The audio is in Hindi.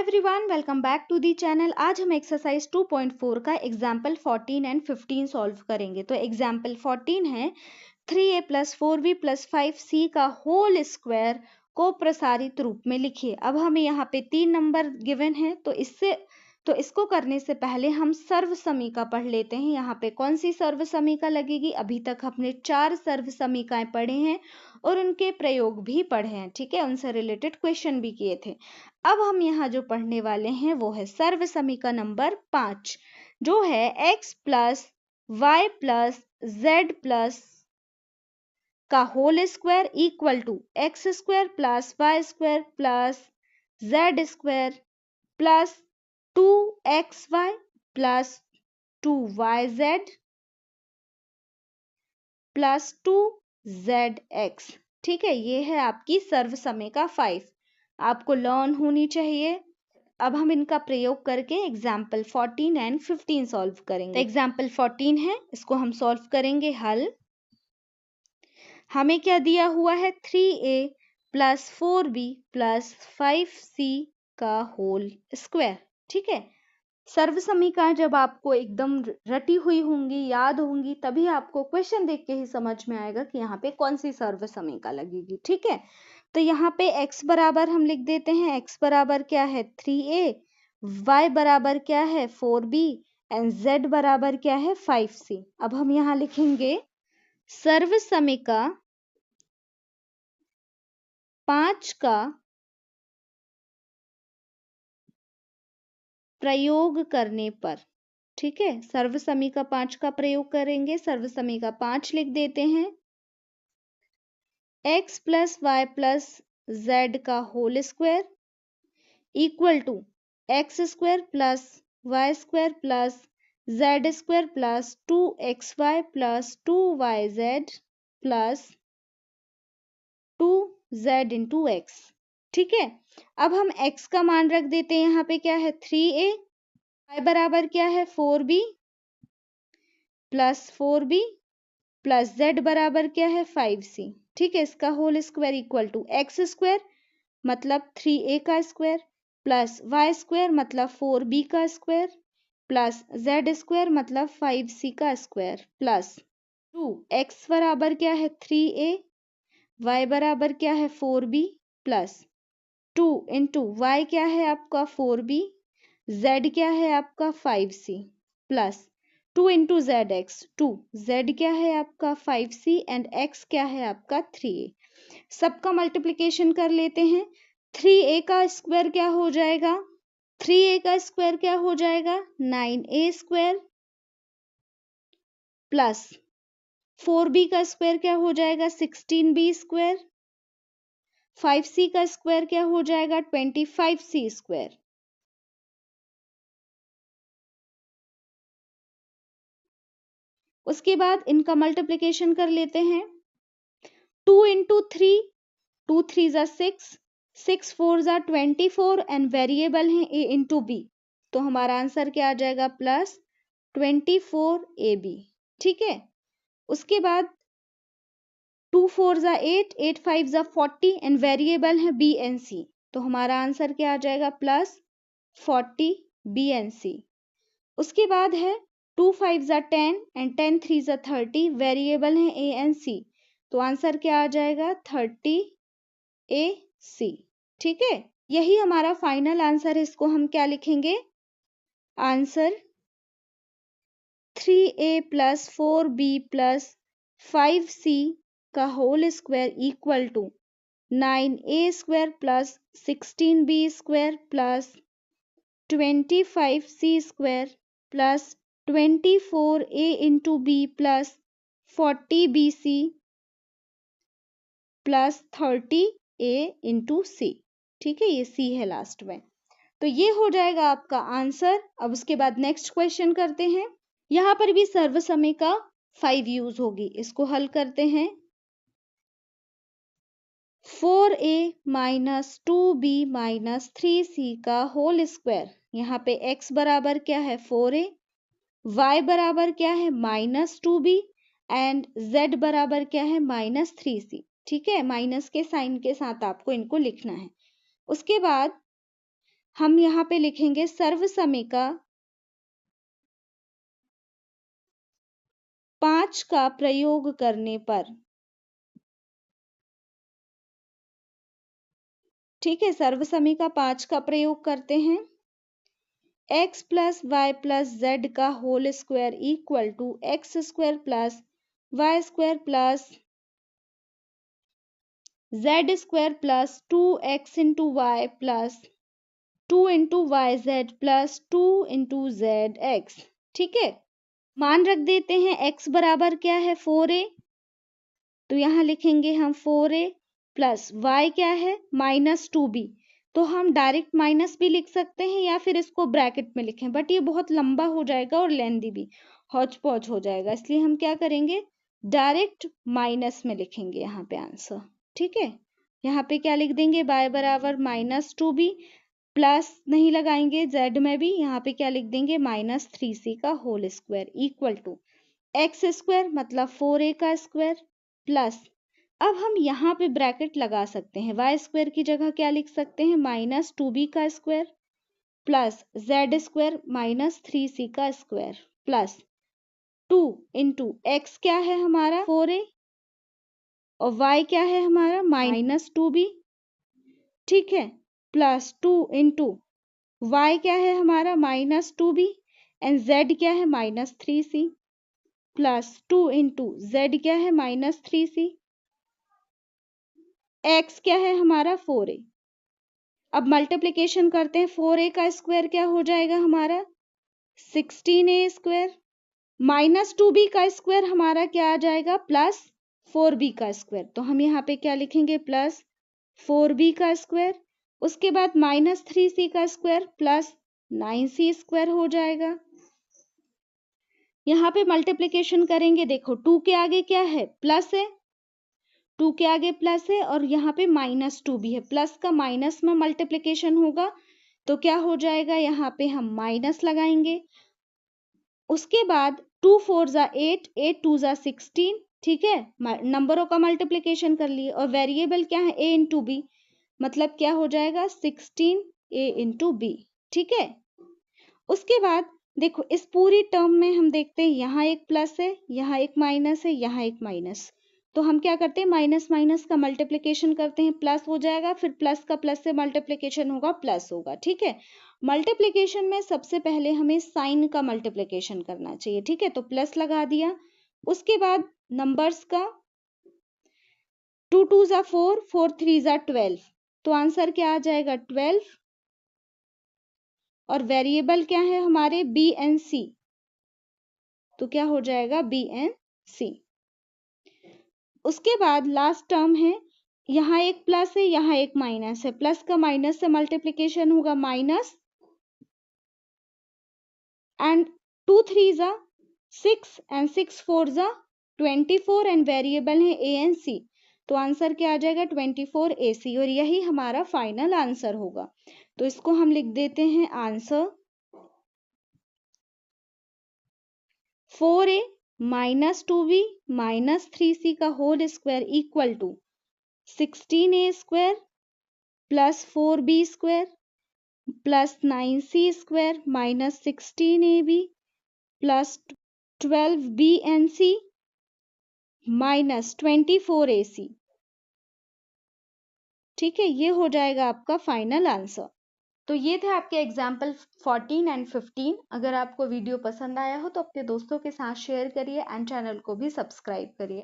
Everyone, welcome back to the channel. आज हम एक्सरसाइज 2.4 का एग्जाम्पल 14 एंड 15 सॉल्व करेंगे। तो एग्जाम्पल 14 है 3a + 4b + 5c का होल स्क्वायर को प्रसारित रूप में लिखिए। अब हमें यहाँ पे 3 नंबर गिवन है, तो इसको करने से पहले हम सर्व समीका पढ़ लेते हैं। यहाँ पे कौन सी सर्व समीका लगेगी? अभी तक हमने 4 सर्व समीकाएं पढ़े हैं और उनके प्रयोग भी पढ़े हैं, ठीक है, उनसे रिलेटेड क्वेश्चन भी किए थे। अब हम यहाँ जो पढ़ने वाले हैं वो है सर्व समीका नंबर 5, जो है x + y + z का whole square equal to x² + y² + z² plus 2xy + 2yz + 2zx। ठीक है, ये है आपकी सर्व समीका 5, आपको लर्न होनी चाहिए। अब हम इनका प्रयोग करके एग्जाम्पल 14 एंड 15 सॉल्व करेंगे। एग्जाम्पल 14 है, इसको हम सॉल्व करेंगे हल। हमें क्या दिया हुआ है? 3a + 4b + 5c का होल स्क्वायर। ठीक है, सर्व समीकरण जब आपको एकदम रटी हुई होंगी, याद होंगी, तभी आपको क्वेश्चन देख के ही समझ में आएगा कि यहाँ पे कौन सी सर्व समीका लगेगी। ठीक है, तो यहाँ पे x बराबर हम लिख देते हैं। x बराबर क्या है? 3a, y बराबर क्या है? 4b एंड z बराबर क्या है? 5c। अब हम यहाँ लिखेंगे सर्व समीका 5 का प्रयोग करने पर, ठीक है, सर्व समीका 5 का प्रयोग करेंगे। सर्व समीका 5 लिख देते हैं। x + y + z का whole square equal to x² + y² + z² + 2xy + 2yz + 2z × x। ठीक है, अब हम x का मान रख देते हैं। यहाँ पे क्या है? 3a, y बराबर क्या है? 4b + 4b + z बराबर क्या है? 5c। ठीक है, इसका whole square equal to x² मतलब 3a का स्क्वायर + y² मतलब 4b का स्क्वायर + z² मतलब 5c का स्क्वायर प्लस 2x बराबर क्या है? 3a, y बराबर क्या है? 4b प्लस 2 × y क्या है आपका? 4b, z क्या है आपका? 5c प्लस 2 × zx, 2 z क्या है आपका? 5c एंड x क्या है आपका? 3a। सबका मल्टीप्लिकेशन कर लेते हैं। 3a का स्क्वायर क्या हो जाएगा? 3a का स्क्वायर क्या हो जाएगा? 9a² प्लस 4b का स्क्वायर क्या हो जाएगा? 16b²। 5c का स्क्वायर क्या हो जाएगा? 25c²। उसके बाद इनका मल्टीप्लिकेशन कर लेते हैं। 2 × 3, 2 3 = 6, 6 4 = 24 एंड वेरिएबल है a × b, तो हमारा आंसर क्या आ जाएगा? Plus 24ab। ठीक है, उसके बाद 2 4 = 8, 8 5 = 40 एंड वेरिएबल है b एंड c, तो हमारा आंसर क्या आ जाएगा? Plus 40b and c। उसके बाद है 2 5 = 10 एंड 10 3 = 30, वेरिएबल है a एंड c, तो आंसर क्या आ जाएगा? 30ac। ठीक है, यही हमारा फाइनल आंसर है। इसको हम क्या लिखेंगे? आंसर 3a + 4b + 5c का whole square equal to 9a² + 16b² + 25c² + 24a × b + 40bc + 30a × c। ठीक है, ये c है लास्ट में, तो ये हो जाएगा आपका आंसर। अब उसके बाद नेक्स्ट क्वेश्चन करते हैं। यहाँ पर भी सर्व समीका 5 यूज होगी। इसको हल करते हैं। 4a - 2b - 3c का होल स्क्वायर, यहाँ पे x बराबर क्या है? 4a, y बराबर क्या है? -2b एंड z बराबर क्या है? -3c। ठीक है, माइनस के साइन के साथ आपको इनको लिखना है। उसके बाद हम यहाँ पे लिखेंगे सर्वसमिका 5 का प्रयोग करने पर। ठीक है, सर्वसमिका 5 का प्रयोग करते हैं। x plus Y plus Z का whole square equal to x square plus Y square plus Z square plus 2x into Y plus 2 into Y Z plus 2 into Z X. ठीक है, मान रख देते हैं x बराबर क्या है 4a, तो यहाँ लिखेंगे हम 4a प्लस y क्या है -2b। तो हम डायरेक्ट माइनस भी लिख सकते हैं या फिर इसको ब्रैकेट में लिखें, बट ये बहुत लंबा हो जाएगा और लेंदी भी, हौच पौच हो जाएगा, इसलिए हम क्या करेंगे डायरेक्ट माइनस में लिखेंगे यहाँ पे आंसर। ठीक है, यहाँ पे क्या लिख देंगे y बराबर -2b, प्लस नहीं लगाएंगे z में भी, यहाँ पे क्या लिख देंगे -3c का whole square equal to x square मतलब 4a का स्क्वायर प्लस, अब हम यहाँ पे ब्रैकेट लगा सकते हैं, वाई स्क्वायर की जगह क्या लिख सकते हैं -2b का square plus Z square -3c का स्क्वायर प्लस 2 इंटू एक्स क्या है हमारा 4a और y क्या है हमारा -2b। ठीक है, प्लस 2 इंटू वाई क्या है हमारा -2b एंड z क्या है -3c प्लस 2 इंटू जेड क्या है -3c, x क्या है हमारा 4a। अब मल्टीप्लिकेशन करते हैं, 4a का स्क्वायर क्या हो जाएगा हमारा 16a स्क्वायर -2b का स्क्वायर हमारा क्या आ जाएगा प्लस 4b का स्क्वायर, तो हम यहाँ पे क्या लिखेंगे प्लस 4b का स्क्वायर, उसके बाद -3c का स्क्वायर प्लस 9c स्क्वायर हो जाएगा। यहाँ पे मल्टीप्लिकेशन करेंगे, देखो 2 के आगे क्या है प्लस है, 2 के आगे प्लस है और यहाँ पे -2 भी है, प्लस का माइनस में मल्टीप्लिकेशन होगा तो क्या हो जाएगा, यहाँ पे हम माइनस लगाएंगे। उसके बाद 2 4 जा 8, 8 2 जा 16। ठीक है, नंबरों का मल्टीप्लिकेशन कर लिए और वेरिएबल क्या है a इंटू बी, मतलब क्या हो जाएगा 16a इंटू बी। ठीक है, उसके बाद देखो इस पूरी टर्म में हम देखते हैं यहाँ एक प्लस है, यहाँ एक माइनस है, यहाँ एक माइनस, तो हम क्या करते हैं माइनस माइनस का मल्टीप्लिकेशन करते हैं, प्लस हो जाएगा, फिर प्लस का प्लस से मल्टीप्लिकेशन होगा प्लस होगा। ठीक है, मल्टीप्लिकेशन में सबसे पहले हमें साइन का मल्टीप्लिकेशन करना चाहिए। ठीक है, तो प्लस लगा दिया, उसके बाद नंबर्स का 2 2 जा 4, 4 3 जा 12, तो आंसर क्या आ जाएगा 12 और वेरिएबल क्या है हमारे बी एंड सी, तो क्या हो जाएगा बी एंड सी। उसके बाद लास्ट टर्म है, यहाँ एक प्लस है, यहाँ एक माइनस है, प्लस का माइनस से मल्टीप्लिकेशन होगा माइनस एंड 2 3 जा 6 एंड 6 4 जा 24 एंड वेरिएबल है ए एंड सी, तो आंसर क्या आ जाएगा 24 AC और यही हमारा फाइनल आंसर होगा। तो इसको हम लिख देते हैं आंसर 4a -2b -3c का whole square equal to 16a square plus 4b square plus 9c square -16ab plus 12bnc -24ac। ठीक है, ये हो जाएगा आपका फाइनल आंसर। तो ये थे आपके एग्जाम्पल 14 एंड 15। अगर आपको वीडियो पसंद आया हो तो अपने दोस्तों के साथ शेयर करिए एंड चैनल को भी सब्सक्राइब करिए।